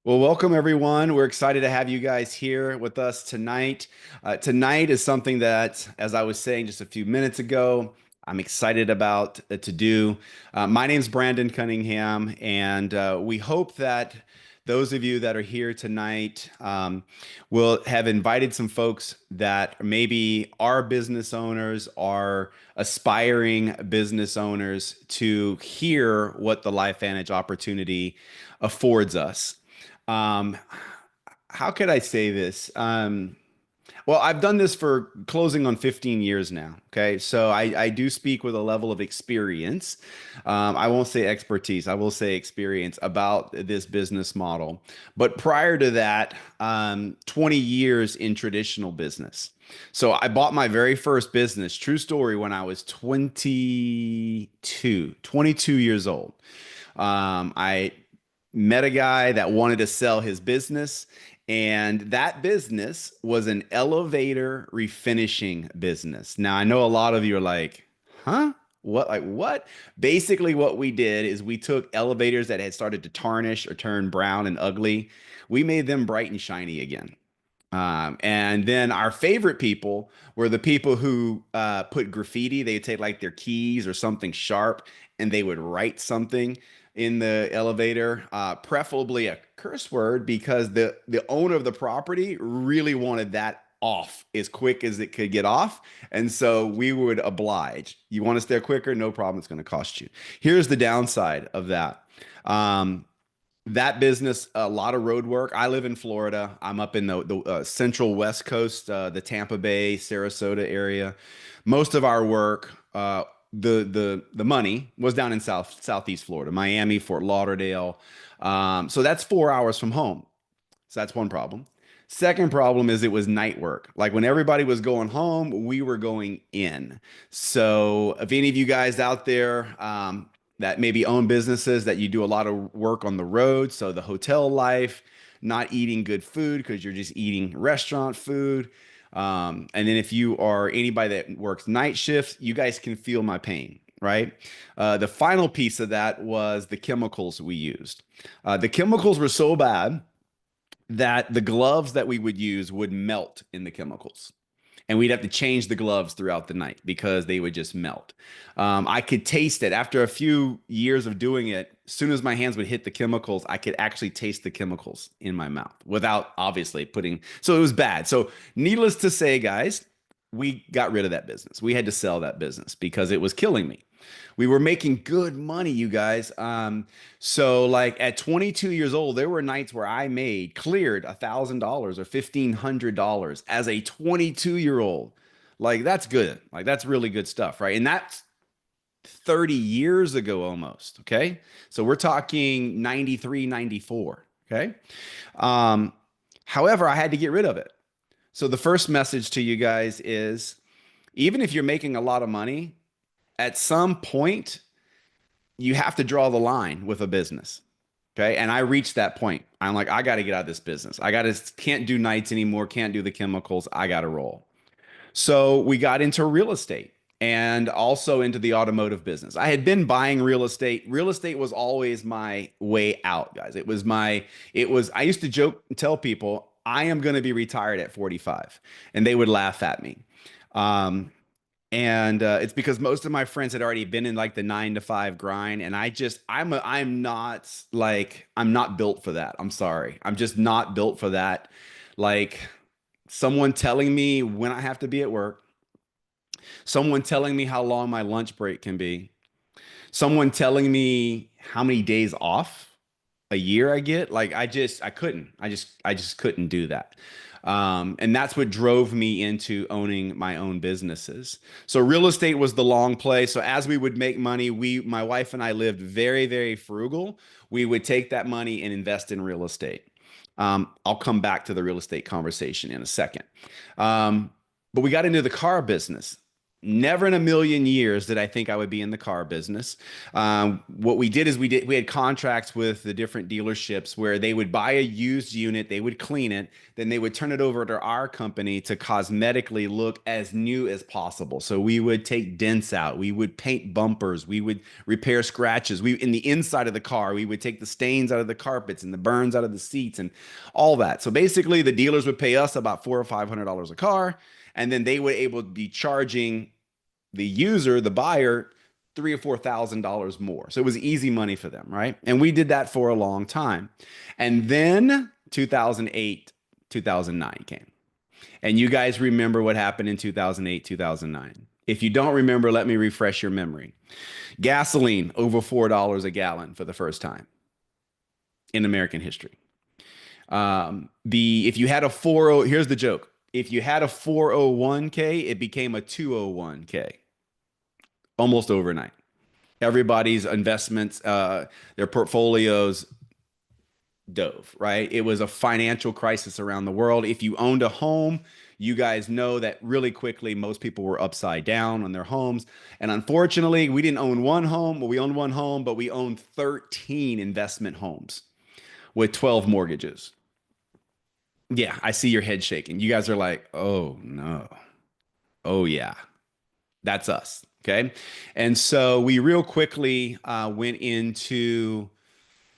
Well, welcome everyone. We're excited to have you guys here with us tonight. Tonight is something that, as I was saying just a few minutes ago, I'm excited about to do. My name's Brandon Cunningham, and we hope that those of you that are here tonight will have invited some folks that maybe are business owners, are aspiring business owners to hear what the LifeVantage opportunity affords us. Um, how could I say this? Well, I've done this for closing on 15 years now. Okay. So I do speak with a level of experience. I won't say expertise, I will say experience about this business model. But prior to that, 20 years in traditional business. So I bought my very first business, true story, when I was 22 years old. I met a guy that wanted to sell his business, and that business was an elevator refinishing business. Now, I know a lot of you are like, huh? What? Like what? Basically, what we did is we took elevators that had started to tarnish or turn brown and ugly. We made them bright and shiny again. And then our favorite people were the people who put graffiti. They would take like their keys or something sharp and they would write something in the elevator, preferably a curse word, because the owner of the property really wanted that off as quick as it could get off. And so we would oblige. You want us there quicker? No problem. It's going to cost you. Here's the downside of that. Um, that business, a lot of road work. I live in Florida. I'm up in the central West Coast, the Tampa Bay, Sarasota area. Most of our work, the money was down in Southeast Florida, Miami, Fort Lauderdale. So that's 4 hours from home. So that's one problem. Second problem is it was night work. Like when everybody was going home, we were going in. So if any of you guys out there that maybe own businesses that you do a lot of work on the road, so the hotel life, not eating good food because you're just eating restaurant food. And then if you are anybody that works night shifts, you guys can feel my pain, right? The final piece of that was the chemicals we used. The chemicals were so bad that the gloves that we would use would melt in the chemicals. And we'd have to change the gloves throughout the night because they would just melt. I could taste it after a few years of doing it. As soon as my hands would hit the chemicals, I could actually taste the chemicals in my mouth without obviously putting. So it was bad. So, needless to say, guys, we got rid of that business. We had to sell that business because it was killing me. We were making good money, you guys. So like at 22 years old, there were nights where I made cleared $1,000 or $1,500 as a 22-year-old. Like that's good. Like that's really good stuff, right? And that's 30 years ago almost. Okay. So we're talking 93, 94. Okay. Um, However, I had to get rid of it. So the first message to you guys is even if you're making a lot of money, at some point you have to draw the line with a business. Okay. And I reached that point. I'm like, I got to get out of this business. Can't do nights anymore, can't do the chemicals. I got to roll. So we got into real estate and also into the automotive business. I had been buying real estate. Real estate was always my way out, guys. I used to joke and tell people, I am going to be retired at 45. And they would laugh at me. Um, and it's because most of my friends had already been in like the 9 to 5 grind, and I'm not built for that. I'm sorry, I'm just not built for that. Like someone telling me when I have to be at work, someone telling me how long my lunch break can be, someone telling me how many days off a year I get. Like I just couldn't do that. And that's what drove me into owning my own businesses. So real estate was the long play. So as we would make money, my wife and I lived very, very frugal. We would take that money and invest in real estate. I'll come back to the real estate conversation in a second. But we got into the car business. Never in a million years did I think I would be in the car business. What we did is we had contracts with the different dealerships where they would buy a used unit, they would clean it, then they would turn it over to our company to cosmetically look as new as possible. So we would take dents out, we would paint bumpers, we would repair scratches. We in the inside of the car, we would take the stains out of the carpets and the burns out of the seats and all that. So basically, the dealers would pay us about $400 or $500 a car, and then they were able to be charging the user, the buyer, $3,000 or $4,000 more. So it was easy money for them, right? And we did that for a long time. And then 2008, 2009 came. And you guys remember what happened in 2008, 2009. If you don't remember, let me refresh your memory. Gasoline over $4 a gallon for the first time in American history. If you had a 40, here's the joke. If you had a 401k, it became a 201k almost overnight. Everybody's investments, their portfolios dove, right? It was a financial crisis around the world. If you owned a home, you guys know that really quickly most people were upside down on their homes. And unfortunately, we didn't own one home. Well, we owned one home, but we owned 13 investment homes with 12 mortgages. Yeah, I see your head shaking. You guys are like, oh no. Oh yeah, that's us. Okay. And so we real quickly went into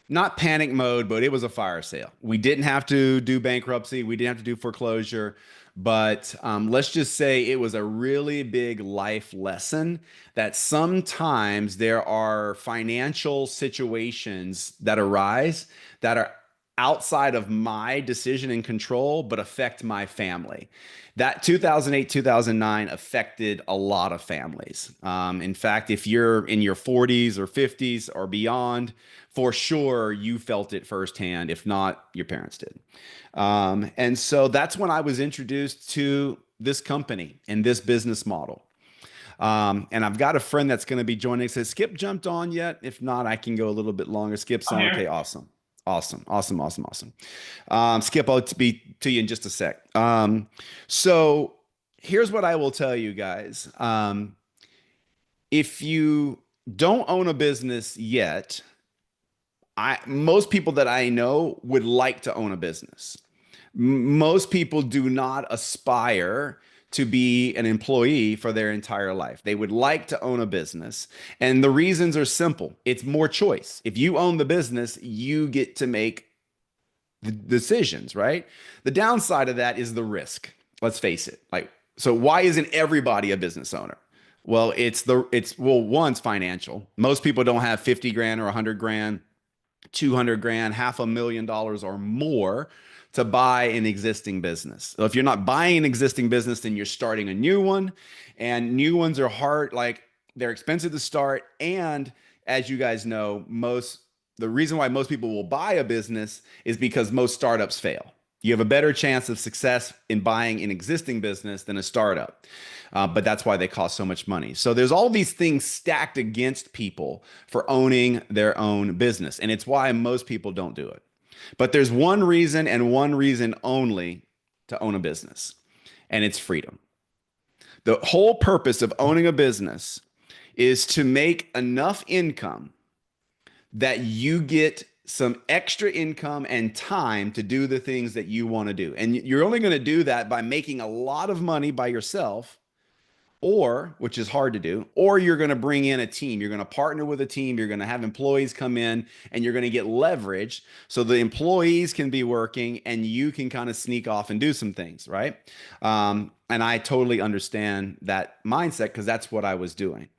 not panic mode, but it was a fire sale. We didn't have to do bankruptcy. We didn't have to do foreclosure. But let's just say it was a really big life lesson that sometimes there are financial situations that arise that are outside of my decision and control, but affect my family. That 2008, 2009 affected a lot of families. In fact, if you're in your 40s or 50s or beyond, for sure you felt it firsthand. If not, your parents did. And so that's when I was introduced to this company and this business model. And I've got a friend that's going to be joining. Says Skip jumped on yet? If not, I can go a little bit longer. Skip's I'm on. Okay, here. awesome. Awesome, awesome, awesome, awesome. Skip, I'll be to you in just a sec. So here's what I will tell you guys. If you don't own a business yet, most people that I know would like to own a business. Most people do not aspire to be an employee for their entire life. They would like to own a business. And the reasons are simple. It's more choice. If you own the business, you get to make the decisions, right? The downside of that is the risk. Let's face it. Like, so why isn't everybody a business owner? Well, well, one's financial. Most people don't have 50 grand or 100 grand, 200 grand, $500,000 or more to buy an existing business. So if you're not buying an existing business, then you're starting a new one. And new ones are hard, like they're expensive to start. And as you guys know, the reason why most people will buy a business is because most startups fail. You have a better chance of success in buying an existing business than a startup. But that's why they cost so much money. So there's all these things stacked against people for owning their own business. And it's why most people don't do it. But there's one reason and one reason only to own a business, and it's freedom. The whole purpose of owning a business is to make enough income that you get some extra income and time to do the things that you want to do. And you're only going to do that by making a lot of money by yourself, or which is hard to do, or you're going to bring in a team. You're going to partner with a team. You're going to have employees come in and you're going to get leverage so the employees can be working and you can kind of sneak off and do some things, right? And I totally understand that mindset because that's what I was doing.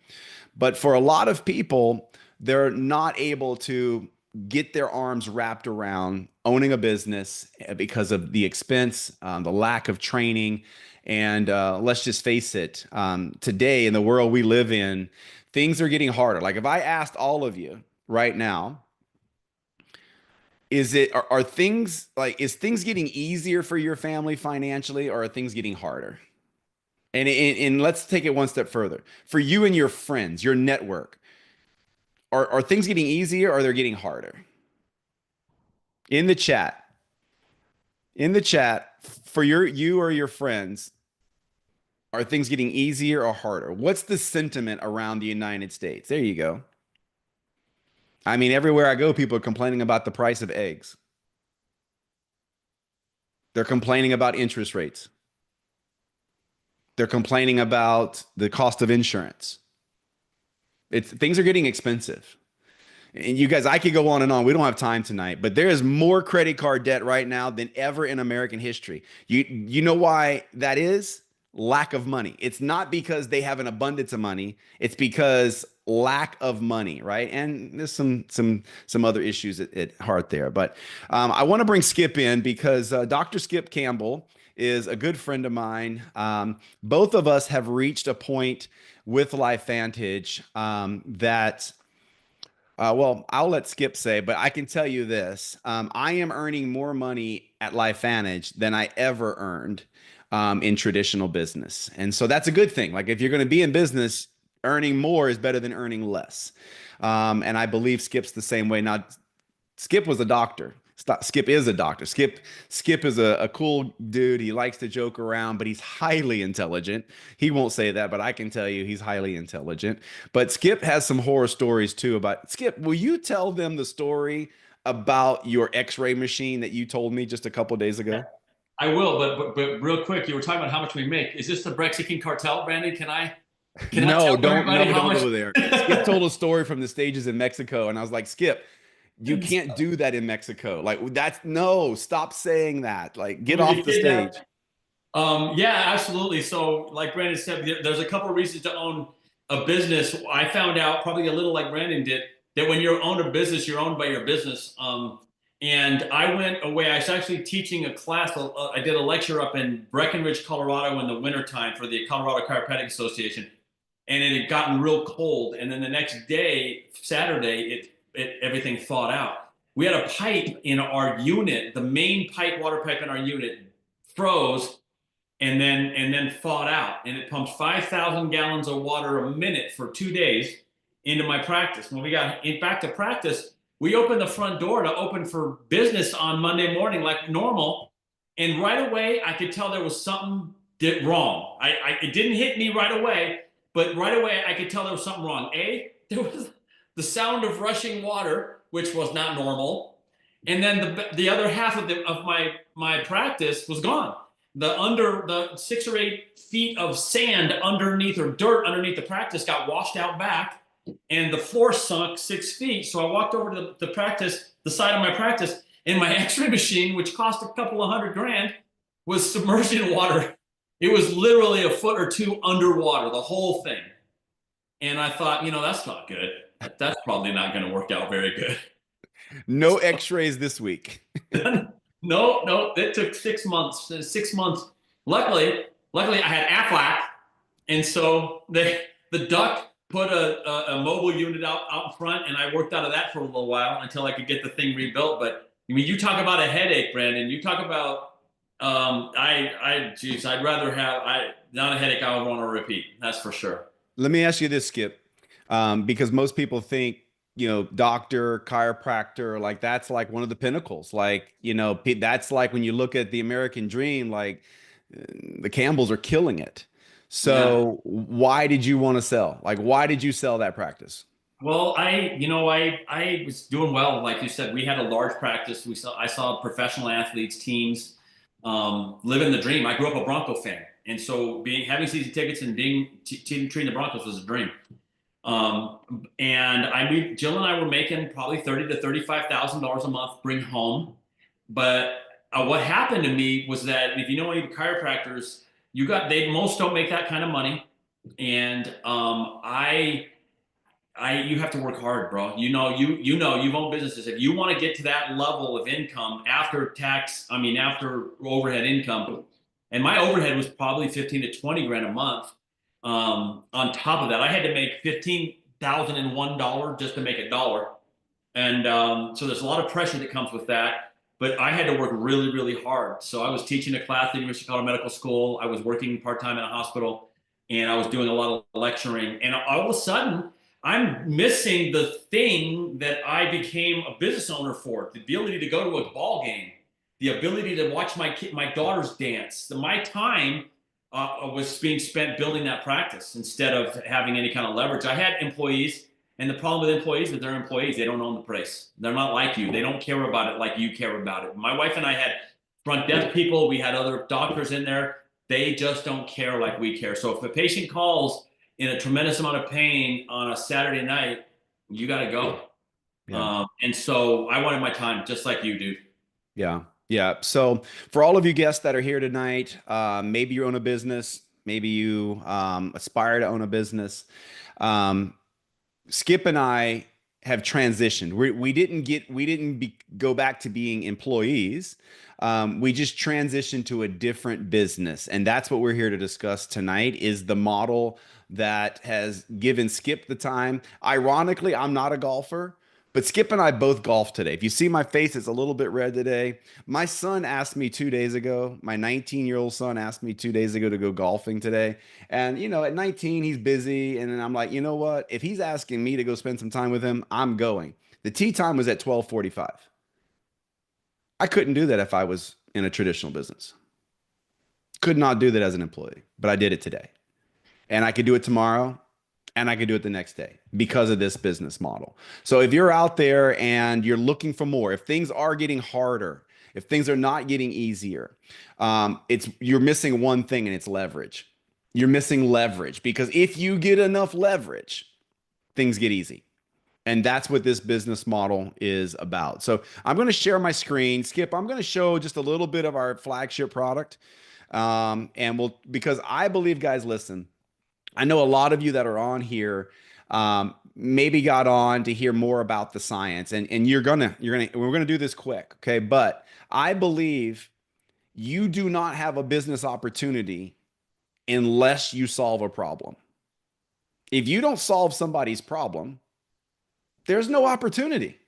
But for a lot of people, they're not able to get their arms wrapped around owning a business because of the expense, the lack of training. And let's just face it, today in the world we live in, things are getting harder. Like if I asked all of you right now, are things like, is things getting easier for your family financially, or are things getting harder? And let's take it one step further. For you and your friends, your network, are things getting easier or they're getting harder? In the chat, in the chat, for you or your friends, Are things getting easier or harder? What's the sentiment around the United States? There you go. I mean, everywhere I go, people are complaining about the price of eggs. They're complaining about interest rates. They're complaining about the cost of insurance. Things are getting expensive. And you guys, I could go on and on. We don't have time tonight, but there is more credit card debt right now than ever in American history. You know why that is? Lack of money. It's not because they have an abundance of money. It's because lack of money, right? And there's some other issues at heart there. But I want to bring Skip in because Dr. Skip Campbell is a good friend of mine. Both of us have reached a point with LifeVantage that well, I'll let Skip say, but I can tell you this. I am earning more money at LifeVantage than I ever earned in traditional business. And so that's a good thing. Like if you're going to be in business, earning more is better than earning less. And I believe Skip's the same way. Now, Skip was a doctor. Skip is a doctor. Skip is a cool dude. He likes to joke around, but he's highly intelligent. He won't say that, but I can tell you he's highly intelligent. But Skip has some horror stories too about Skip. Will you tell them the story about your X-ray machine that you told me just a couple days ago? I will, but real quick, you were talking about how much we make. Is this the Mexican cartel, Brandon? Can I No, tell don't everybody no, how don't much? go there. Skip told a story from the stages in Mexico, and I was like, Skip, you can't do that in Mexico. Like that's no, stop saying that. Like get We off the did that. stage. Yeah, absolutely. So, like Brandon said, there's a couple of reasons to own a business. I found out probably a little like Brandon did that when you own a business, you're owned by your business. And I went away. I was actually teaching a class. I did a lecture up in Breckenridge, Colorado in the wintertime for the Colorado Chiropractic Association. And it had gotten real cold. And then the next day, Saturday, everything thawed out. We had a pipe in our unit, the main pipe, water pipe in our unit froze and then thawed out. And it pumped 5,000 gallons of water a minute for 2 days into my practice. When we got back to practice, we opened the front door to open for business on Monday morning like normal. And right away, I could tell there was something wrong. It didn't hit me right away, but right away, I could tell there was something wrong. There was the sound of rushing water, which was not normal. And then the other half of my practice was gone. The 6 or 8 feet of sand underneath or dirt underneath the practice got washed out back, and the floor sunk 6 feet. So I walked over to the side of my practice, and my X-ray machine, which cost a couple of $100,000, was submerged in water. It was literally a foot or two underwater, the whole thing. And I thought, that's not good. That's probably not going to work out very good. No x-rays this week. No, no, it took 6 months. 6 months. Luckily, I had Aflac, and so the duck put a mobile unit out front, and I worked out of that for a little while until I could get the thing rebuilt. But I mean, you talk about a headache, Brandon. You talk about geez, I'd rather have not a headache I would want to repeat. That's for sure. Let me ask you this, Skip, because most people think, doctor, chiropractor, like that's like one of the pinnacles. Like, that's like when you look at the American dream, like the Campbells are killing it. Yeah. So why did you want to sell? Like, why did you sell that practice? Well, I was doing well. Like you said, we had a large practice. I saw professional athletes, teams, living the dream. I grew up a Bronco fan, and so having season tickets and being treating the Broncos was a dream. And Jill and I were making probably $30,000 to $35,000 a month, bring home. But what happened to me was that if you know any chiropractors, they most don't make that kind of money, and you have to work hard, bro. You've owned businesses. If you want to get to that level of income after tax, after overhead income, and my overhead was probably 15 to 20 grand a month. On top of that, I had to make $15,001 just to make a dollar, and so there's a lot of pressure that comes with that. But I had to work really, really hard. So I was teaching a class at the University of Colorado Medical School. I was working part time in a hospital, and I was doing a lot of lecturing. And all of a sudden, I'm missing the thing that I became a business owner for: the ability to go to a ball game, the ability to watch my daughters dance. My time was being spent building that practice instead of having any kind of leverage. I had employees, and the problem with employees is they're employees. They don't own the place. They're not like you. They don't care about it like you care about it. My wife and I had front desk people. We had other doctors in there. They just don't care like we care. So if a patient calls in a tremendous amount of pain on a Saturday night, you got to go. Yeah. And so I wanted my time just like you, dude. Yeah. Yeah. So for all of you guests that are here tonight, maybe you own a business, maybe you aspire to own a business. Um, Skip and I have transitioned. We didn't go back to being employees. We just transitioned to a different business, and that's what we're here to discuss tonight. Is the model that has given Skip the time. Ironically, I'm not a golfer. But Skip and I both golf today. If you see my face, it's a little bit red today. My son asked me 2 days ago, my 19-year-old son asked me 2 days ago to go golfing today. And, at 19, he's busy. And then I'm like, you know what? If he's asking me to go spend some time with him, I'm going. The tee time was at 12:45. I couldn't do that if I was in a traditional business. Could not do that as an employee, but I did it today. And I could do it tomorrow and I could do it the next day because of this business model. So if you're out there and you're looking for more, if things are getting harder, if things are not getting easier, you're missing one thing, and it's leverage. You're missing leverage, because if you get enough leverage, things get easy. And that's what this business model is about. So I'm going to share my screen. Skip, I'm going to show just a little bit of our flagship product. Because I believe, guys, listen, I know a lot of you that are on here maybe got on to hear more about the science, and we're gonna do this quick, okay? But I believe you do not have a business opportunity unless you solve a problem. If you don't solve somebody's problem, there's no opportunity.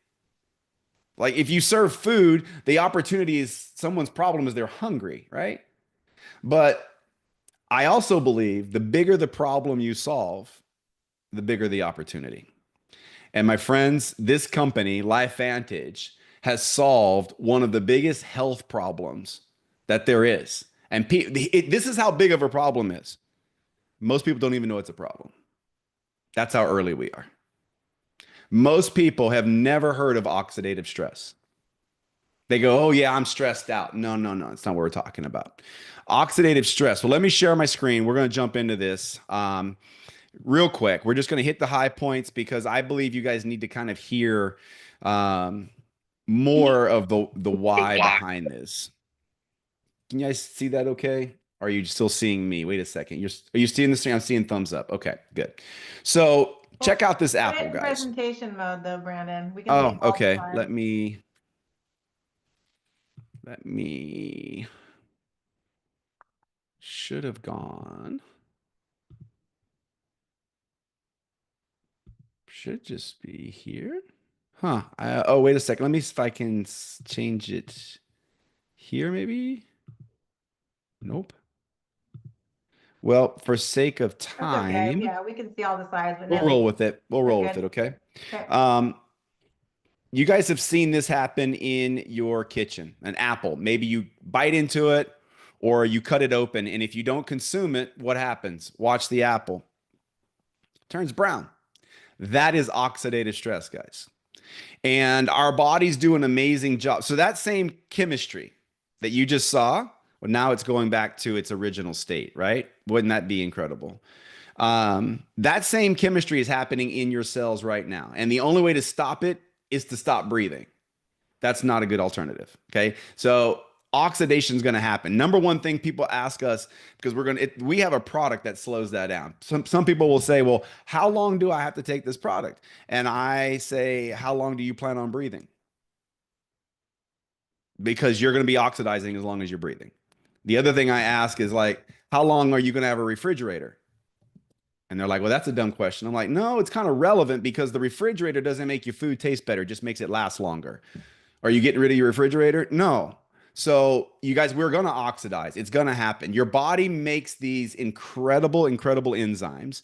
Like if you serve food, the opportunity is someone's problem is they're hungry, right? But I also believe the bigger the problem you solve, the bigger the opportunity. And my friends, this company, LifeVantage, has solved one of the biggest health problems that there is. And this is how big of a problem is. Most people don't even know it's a problem. That's how early we are. Most people have never heard of oxidative stress. They go, oh yeah, I'm stressed out. No, no, no, it's not what we're talking about. Oxidative stress. Well, let me share my screen. We're going to jump into this real quick. We're just going to hit the high points because I believe you guys need to kind of hear more of the why behind this. Can you guys see that okay? Or are you still seeing me? Wait a second. Are you seeing this thing? I'm seeing thumbs up. Okay, good. So check out this apple, guys. Presentation mode though, Brandon. We can Oh, okay. Let me should have gone. Should just be here. Huh. Oh, wait a second. Let me see if I can change it here, maybe. Nope. Well, for sake of time, okay. Yeah, we can see all the sides. We'll roll with it. We'll roll with it. Okay. You guys have seen this happen in your kitchen. An apple. Maybe you bite into it or you cut it open, and if you don't consume it, what happens? Watch the apple. It turns brown. That is oxidative stress, guys. And our bodies do an amazing job. So that same chemistry that you just saw, well, now it's going back to its original state, right? Wouldn't that be incredible? That same chemistry is happening in your cells right now. And the only way to stop it is to stop breathing. That's not a good alternative. Okay. So oxidation is going to happen. Number one thing people ask us, because we have a product that slows that down. Some people will say, well, how long do I have to take this product? And I say, how long do you plan on breathing? Because you're going to be oxidizing as long as you're breathing. The other thing I ask is like, how long are you going to have a refrigerator? And they're like, well, that's a dumb question. I'm like, no, it's kind of relevant because the refrigerator doesn't make your food taste better. It just makes it last longer. Are you getting rid of your refrigerator? No. So you guys, we're going to oxidize. It's going to happen. Your body makes these incredible, incredible enzymes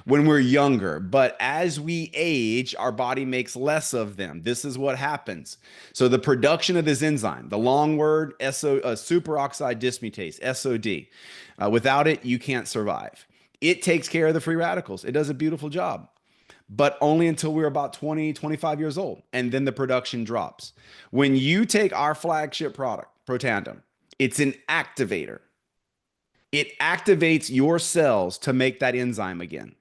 when we're younger, but as we age, our body makes less of them. This is what happens. So the production of this enzyme, the long word superoxide dismutase, SOD, without it, you can't survive. It takes care of the free radicals. It does a beautiful job, but only until we're about 20, 25 years old. And then the production drops. When you take our flagship product, Protandim, it's an activator. It activates your cells to make that enzyme again.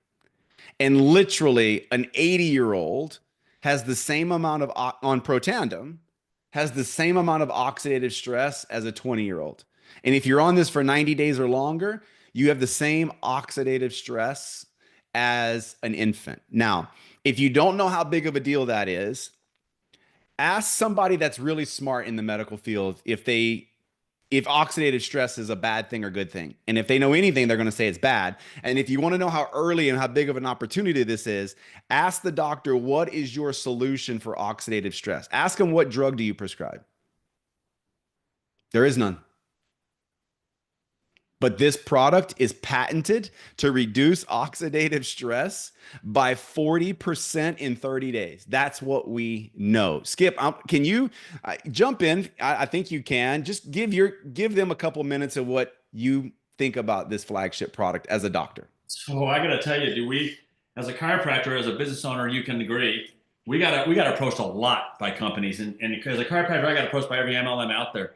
And literally, an 80-year-old has the same amount of, on Protandim, has the same amount of oxidative stress as a 20-year-old. And if you're on this for 90 days or longer, you have the same oxidative stress as an infant. Now, if you don't know how big of a deal that is, ask somebody that's really smart in the medical field if oxidative stress is a bad thing or good thing. And if they know anything, they're going to say it's bad. And if you want to know how early and how big of an opportunity this is, ask the doctor, what is your solution for oxidative stress? Ask them, what drug do you prescribe? There is none. But this product is patented to reduce oxidative stress by 40% in 30 days. That's what we know. Skip, can you jump in? I think you can. Just give them a couple minutes of what you think about this flagship product as a doctor. So I got to tell you, as a chiropractor, as a business owner, you can agree, we got approached a lot by companies, and as a chiropractor, I got approached by every MLM out there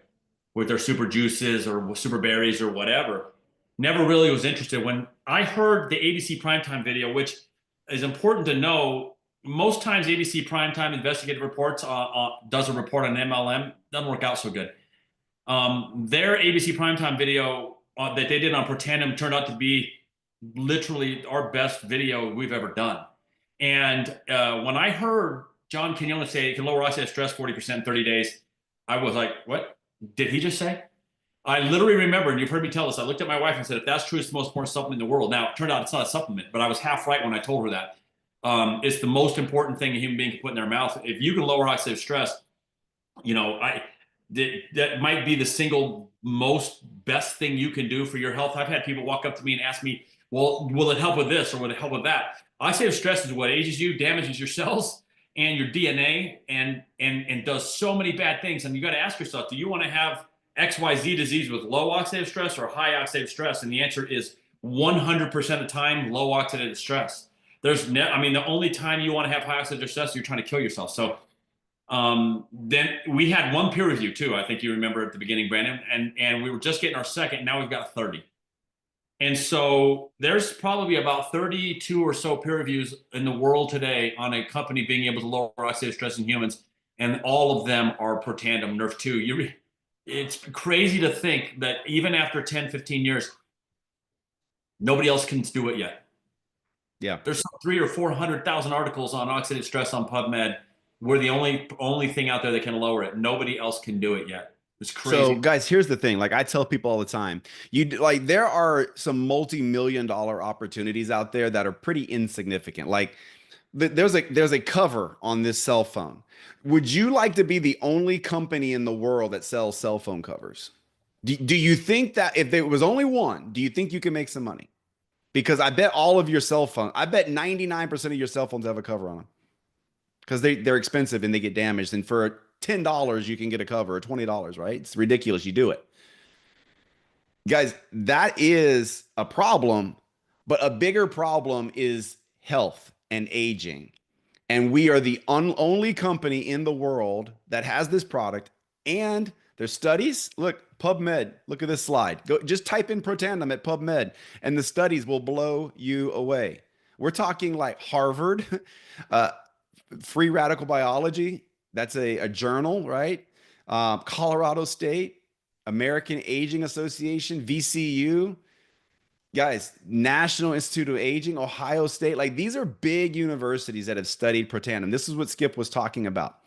with their super juices or super berries or whatever. Never really was interested. When I heard the ABC Primetime video, which is important to know, most times ABC Primetime investigative reports does a report on MLM, doesn't work out so good. Their ABC Primetime video that they did on Protandim turned out to be literally our best video we've ever done. And when I heard John Quinones say it can lower oxidative stress 40% in 30 days, I was like, what did he just say? I literally remember, and you've heard me tell this, I looked at my wife and said, if that's true, it's the most important supplement in the world. Now, it turned out it's not a supplement, but I was half right when I told her that. It's the most important thing a human being can put in their mouth. If you can lower oxidative stress, that might be the single most best thing you can do for your health. I've had people walk up to me and ask me, well, will it help with this or will it help with that? Oxidative stress is what ages you, damages your cells and your DNA, and does so many bad things. And you got to ask yourself, do you want to have XYZ disease with low oxidative stress or high oxidative stress? And the answer is 100% of the time, low oxidative stress. The only time you want to have high oxidative stress, you're trying to kill yourself. So then we had one peer review too. I think you remember at the beginning, Brandon, and we were just getting our second. Now we've got 30. And so there's probably about 32 or so peer reviews in the world today on a company being able to lower oxidative stress in humans. And all of them are Protandim Nerf 2. It's crazy to think that even after 10, 15 years, nobody else can do it yet. Yeah. There's 300,000 or 400,000 articles on oxidative stress on PubMed. We're the only thing out there that can lower it. Nobody else can do it yet. It's crazy. So guys, here's the thing. Like I tell people all the time, there are some multi-million-dollar opportunities out there that are pretty insignificant. Like there's a cover on this cell phone. Would you like to be the only company in the world that sells cell phone covers? Do you think that if there was only one, do you think you can make some money? Because I bet all of your cell phone, I bet 99% of your cell phones have a cover on them because they're expensive and they get damaged. And for $10, you can get a cover, or $20, right? It's ridiculous. You do it. Guys, that is a problem, but a bigger problem is health and aging. And we are the only company in the world that has this product. And there's studies. Look, PubMed, look at this slide. Go just type in Protandim at PubMed and the studies will blow you away. We're talking like Harvard, Free Radical Biology. That's a journal, right? Colorado State, American Aging Association, VCU. Guys, National Institute of Aging, Ohio State. Like these are big universities that have studied Protandim. This is what Skip was talking about.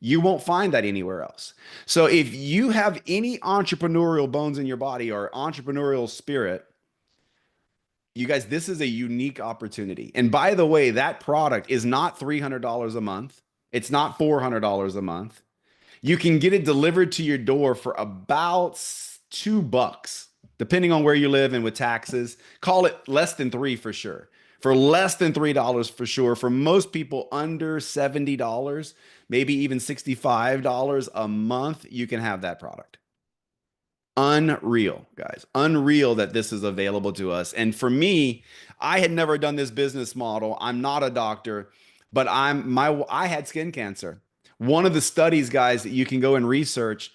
You won't find that anywhere else. So if you have any entrepreneurial bones in your body or entrepreneurial spirit, you guys, this is a unique opportunity. And by the way, that product is not $300 a month. It's not $400 a month. You can get it delivered to your door for about $2, depending on where you live and with taxes. Call it less than 3 for sure. For less than $3 for sure. For most people, under $70, maybe even $65 a month, you can have that product. Unreal, guys. Unreal that this is available to us. And for me, I had never done this business model. I'm not a doctor, but I had skin cancer. One of the studies, guys, that you can go and research,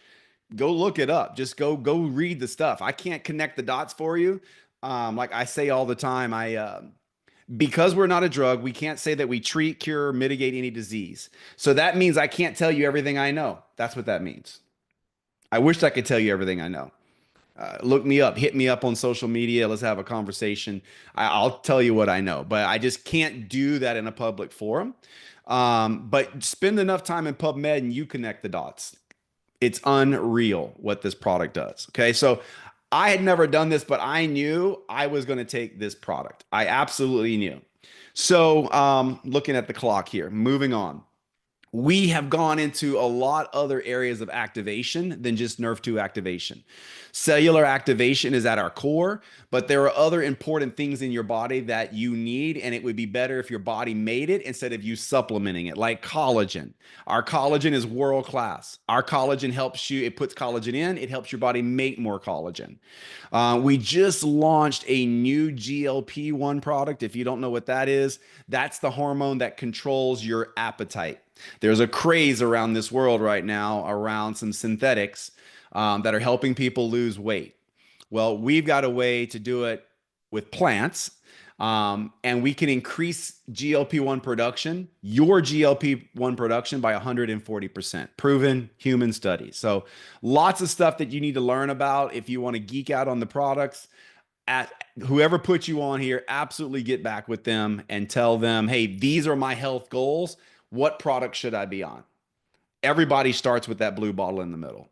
go look it up. Just go read the stuff. I can't connect the dots for you. Like I say all the time, because we're not a drug, we can't say that we treat, cure, mitigate any disease. So that means I can't tell you everything I know. That's what that means. I wish I could tell you everything I know. Look me up, hit me up on social media. Let's have a conversation. I'll tell you what I know, but I just can't do that in a public forum. But spend enough time in PubMed and you connect the dots. It's unreal what this product does. Okay. So I had never done this, but I knew I was going to take this product. I absolutely knew. So looking at the clock here, moving on. We have gone into a lot other areas of activation than just Nerve2 activation. Cellular activation is at our core, but there are other important things in your body that you need, and it would be better if your body made it instead of you supplementing it, like collagen. Our collagen is world class. Our collagen helps you, it puts collagen in, it helps your body make more collagen. We just launched a new GLP-1 product. If you don't know what that is, that's the hormone that controls your appetite. There's a craze around this world right now around some synthetics that are helping people lose weight. Well, we've got a way to do it with plants, and we can increase GLP-1 production, your GLP-1 production by 140%. Proven human studies. So lots of stuff that you need to learn about if you want to geek out on the products. At whoever put you on here, absolutely get back with them and tell them, hey, these are my health goals. What product should I be on? Everybody starts with that blue bottle in the middle.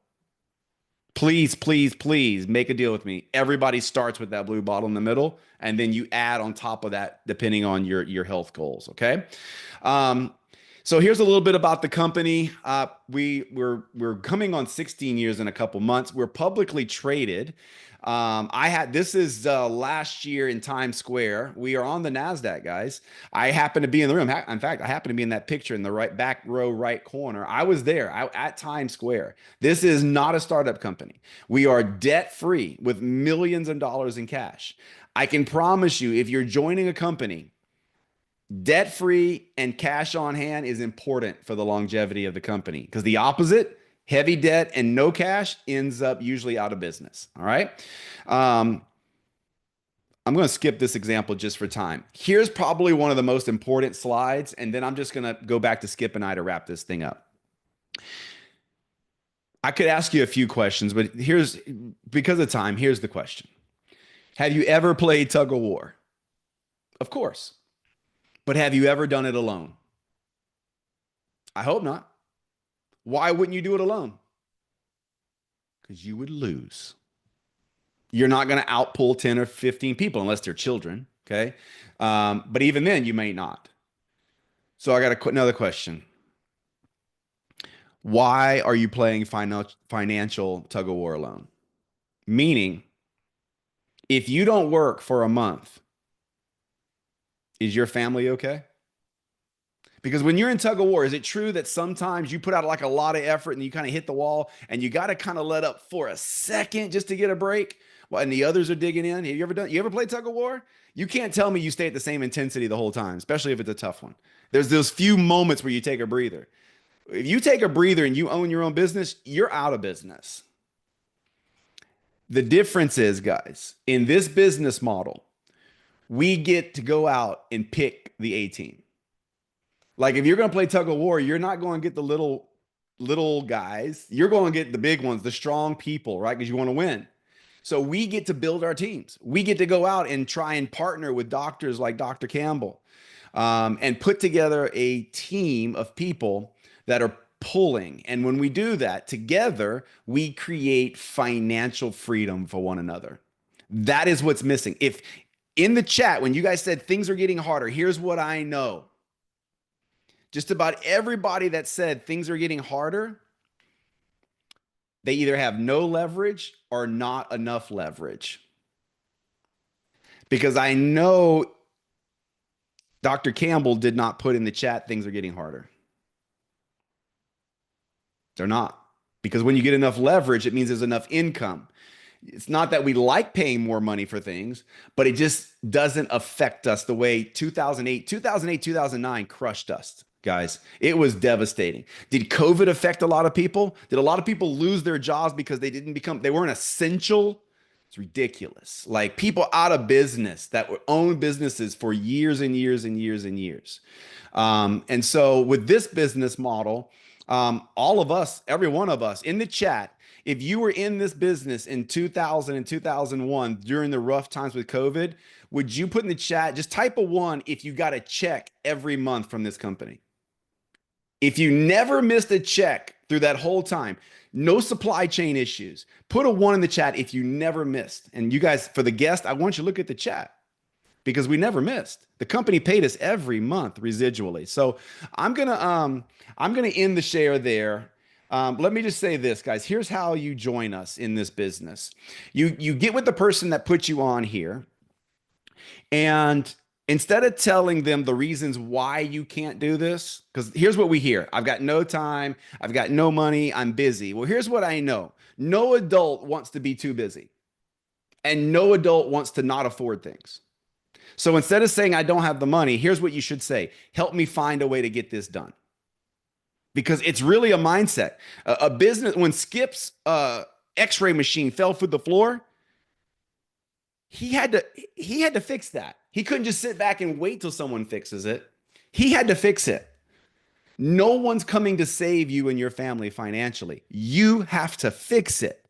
Please, please, please make a deal with me. Everybody starts with that blue bottle in the middle, and then you add on top of that depending on your health goals, okay? So here's a little bit about the company. We're coming on 16 years in a couple months. We're publicly traded. This is last year in Times Square. We are on the NASDAQ, guys. I happen to be in the room. In fact, I happen to be in that picture in the right back row, right corner. I was there at Times Square. This is not a startup company. We are debt free with millions of dollars in cash. I can promise you, if you're joining a company, debt free and cash on hand is important for the longevity of the company, because the opposite, heavy debt and no cash, ends up usually out of business. All right. I'm going to skip this example just for time. Here's probably one of the most important slides, and then I'm just going to go back to Skip and I to wrap this thing up. I could ask you a few questions, but because of time, here's the question. Have you ever played tug of war? Of course. But have you ever done it alone? I hope not. Why wouldn't you do it alone? Because you would lose. You're not going to outpull 10 or 15 people unless they're children, okay? But even then, you may not. So I got another question. Why are you playing financial tug of war alone? Meaning, if you don't work for a month, is your family okay? Because when you're in tug of war, is it true that sometimes you put out like a lot of effort and you kind of hit the wall and you got to kind of let up for a second just to get a break? Well, and the others are digging in. Have you ever played tug of war? You can't tell me you stay at the same intensity the whole time, especially if it's a tough one. There's those few moments where you take a breather. If you take a breather and you own your own business, you're out of business. The difference is, guys, in this business model, we get to go out and pick the A team. Like if you're going to play tug of war, you're not going to get the little guys. You're going to get the big ones, the strong people, right? Because you want to win. So we get to build our teams. We get to go out and try and partner with doctors like Dr. Campbell, and put together a team of people that are pulling. And when we do that together, we create financial freedom for one another. That is what's missing. If in the chat, when you guys said things are getting harder, here's what I know. Just about everybody that said things are getting harder, they either have no leverage or not enough leverage. Because I know Dr. Campbell did not put in the chat, things are getting harder. They're not. Because when you get enough leverage, it means there's enough income. It's not that we like paying more money for things, but it just doesn't affect us the way 2008, 2009 crushed us, guys. It was devastating. Did COVID affect a lot of people? Did a lot of people lose their jobs because they weren't essential? It's ridiculous. Like people out of business that own businesses for years and years and years and years. And so with this business model, all of us, every one of us in the chat, if you were in this business in 2000 and 2001 during the rough times with COVID, would you put in the chat, just type a 1 if you got a check every month from this company? If you never missed a check through that whole time, no supply chain issues, put a 1 in the chat if you never missed. And you guys, for the guest, I want you to look at the chat because we never missed. The company paid us every month residually. So I'm gonna end the share there. Let me just say this, guys. Here's how you join us in this business. You get with the person that put you on here, and instead of telling them the reasons why you can't do this, because here's what we hear: I've got no time, I've got no money, I'm busy. Well, here's what I know: no adult wants to be too busy, and no adult wants to not afford things. So instead of saying I don't have the money, here's what you should say: help me find a way to get this done. Because it's really a mindset. A business, when Skip's x-ray machine fell through the floor, he had to fix that. He couldn't just sit back and wait till someone fixes it. He had to fix it. No one's coming to save you and your family financially. You have to fix it.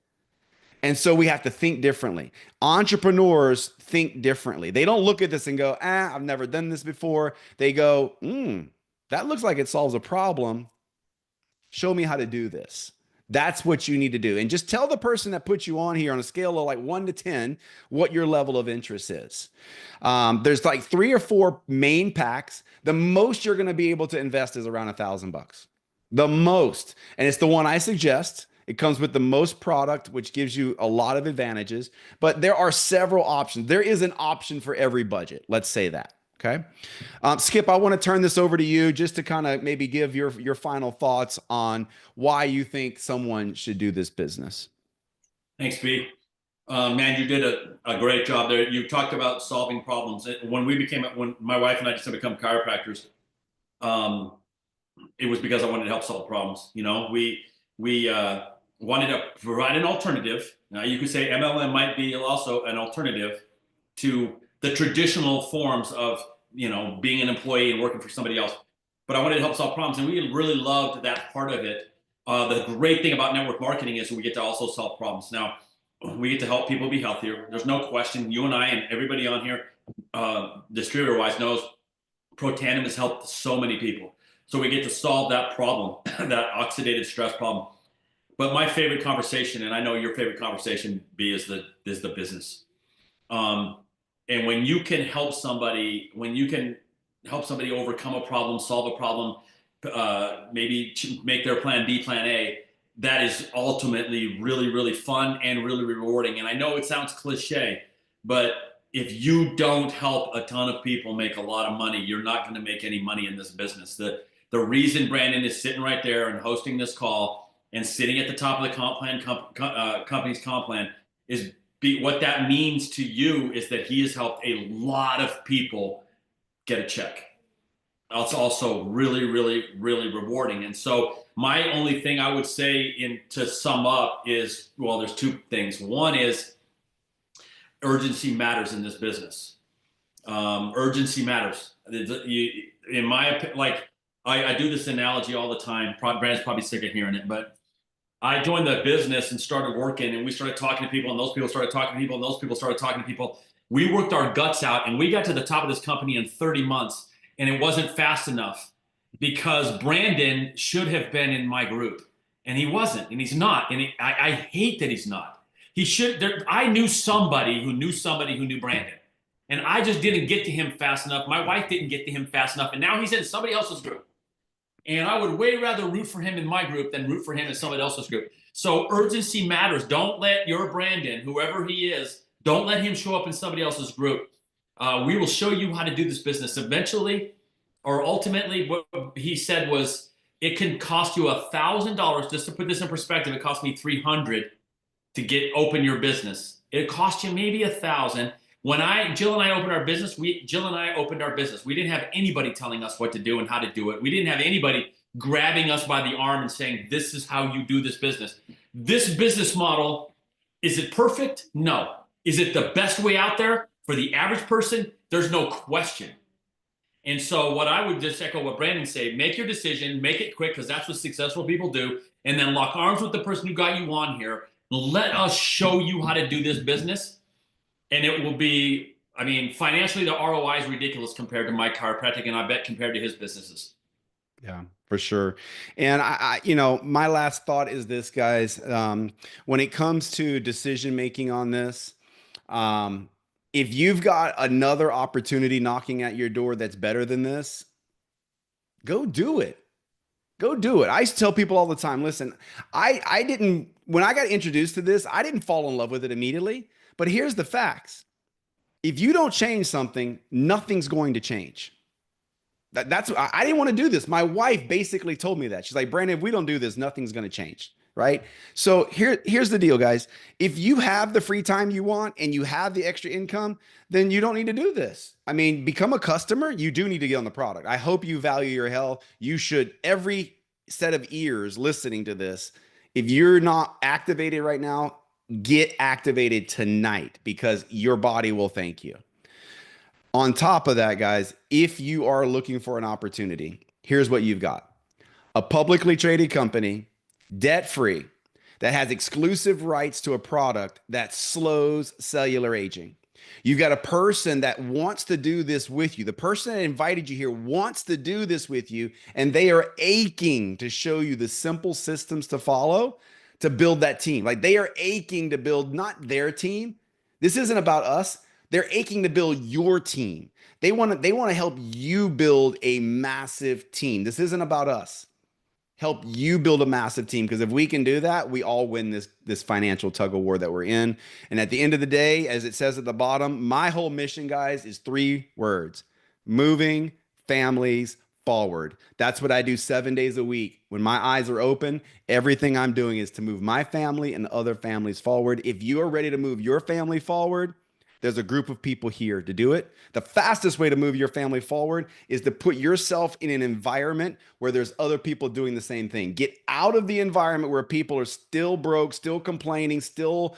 And so we have to think differently. Entrepreneurs think differently. They don't look at this and go, I've never done this before. They go, that looks like it solves a problem. Show me how to do this. That's what you need to do. And just tell the person that put you on here on a scale of like 1 to 10, what your level of interest is. There's like 3 or 4 main packs. The most you're going to be able to invest is around $1,000. The most. And it's the one I suggest. It comes with the most product, which gives you a lot of advantages, but there are several options. There is an option for every budget. Let's say that. Okay. Skip, I want to turn this over to you just to kind of maybe give your final thoughts on why you think someone should do this business. Thanks, B. Man, you did a great job there. You talked about solving problems. When my wife and I decided to become chiropractors, it was because I wanted to help solve problems. You know, we wanted to provide an alternative. Now you could say MLM might be also an alternative to the traditional forms of, being an employee and working for somebody else. But I wanted to help solve problems. And we really loved that part of it. The great thing about network marketing is we get to also solve problems. Now, we get to help people be healthier. There's no question. You and I and everybody on here, distributor-wise, knows Protandim has helped so many people. So we get to solve that problem, that oxidative stress problem. But my favorite conversation, and I know your favorite conversation, B, is the business. And when you can help somebody, overcome a problem, solve a problem, maybe make their plan B, plan A, that is ultimately really, really fun and really rewarding. And I know it sounds cliche, but if you don't help a ton of people make a lot of money, you're not going to make any money in this business. The reason Brandon is sitting right there and hosting this call and sitting at the top of the company's comp plan is what that means to you is that he has helped a lot of people get a check. It's also really, really, really rewarding. And so my only thing I would say to sum up is, well, there's 2 things. One is urgency matters in this business. Urgency matters. In my opinion, I do this analogy all the time. Brandon's probably sick of hearing it, but I joined the business and started working, and we started talking to people, and those people started talking to people, and those people started talking to people. We worked our guts out, and we got to the top of this company in 30 months, and it wasn't fast enough because Brandon should have been in my group, and he wasn't, and he's not, and I hate that he's not. He should. I knew somebody who knew Brandon, and I just didn't get to him fast enough. My wife didn't get to him fast enough, and now he's in somebody else's group. And I would way rather root for him in my group than root for him in somebody else's group. So urgency matters. Don't let your Brandon, whoever he is, don't let him show up in somebody else's group. We will show you how to do this business eventually, or ultimately. What he said was, it can cost you $1,000. Just to put this in perspective, it cost me $300 to open your business. It cost you maybe $1,000. When Jill and I opened our business, Jill and I opened our business. We didn't have anybody telling us what to do and how to do it. We didn't have anybody grabbing us by the arm and saying, this is how you do this business. This business model, is it perfect? No. Is it the best way out there for the average person? There's no question. And so what I would just echo what Brandon said, make your decision, make it quick, because that's what successful people do, and then lock arms with the person who got you on here. Let us show you how to do this business. And it will be, I mean, financially, the ROI is ridiculous compared to my chiropractic, and I bet compared to his businesses. Yeah, for sure. And my last thought is this, guys. When it comes to decision making on this, if you've got another opportunity knocking at your door that's better than this, go do it. Go do it. I used to tell people all the time, listen, I didn't, when I got introduced to this, I didn't fall in love with it immediately. But here's the facts. If you don't change something, nothing's going to change. I didn't want to do this. My wife basically told me that. She's like, Brandon, if we don't do this, nothing's going to change. Right. So here's the deal, guys. If you have the free time you want and you have the extra income, then you don't need to do this. I mean, become a customer. You do need to get on the product. I hope you value your health. You should, every set of ears listening to this, if you're not activated right now, get activated tonight, because your body will thank you. On top of that, guys, if you are looking for an opportunity, here's what you've got. A publicly traded company, debt-free, that has exclusive rights to a product that slows cellular aging. You've got a person that wants to do this with you. The person that invited you here wants to do this with you, and they are aching to show you the simple systems to follow to build that team. Like, they are aching to build not their team. This isn't about us. They're aching to build your team. They want to help you build a massive team. This isn't about us. Help you build a massive team, because if we can do that, we all win this financial tug of war that we're in. And at the end of the day, as it says at the bottom, my whole mission, guys, is 3 words: moving families forward. That's what I do 7 days a week. When my eyes are open, everything I'm doing is to move my family and other families forward. If you are ready to move your family forward, there's a group of people here to do it. The fastest way to move your family forward is to put yourself in an environment where there's other people doing the same thing. Get out of the environment where people are still broke, still complaining, still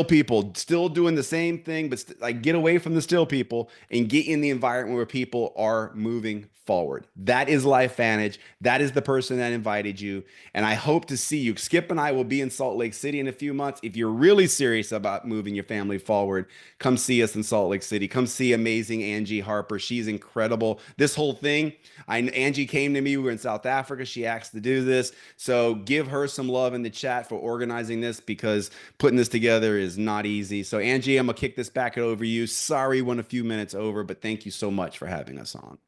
people, still doing the same thing, but like, get away from the still people and get in the environment where people are moving forward. That is LifeVantage. That is the person that invited you. And I hope to see you. Skip and I will be in Salt Lake City in a few months. If you're really serious about moving your family forward, come see us in Salt Lake City. Come see amazing Angie Harper. She's incredible. This whole thing, Angie came to me. We were in South Africa. She asked to do this. So give her some love in the chat for organizing this, because putting this together is not easy. So Angie, I'm going to kick this back over to you. Sorry, went a few minutes over, but thank you so much for having us on.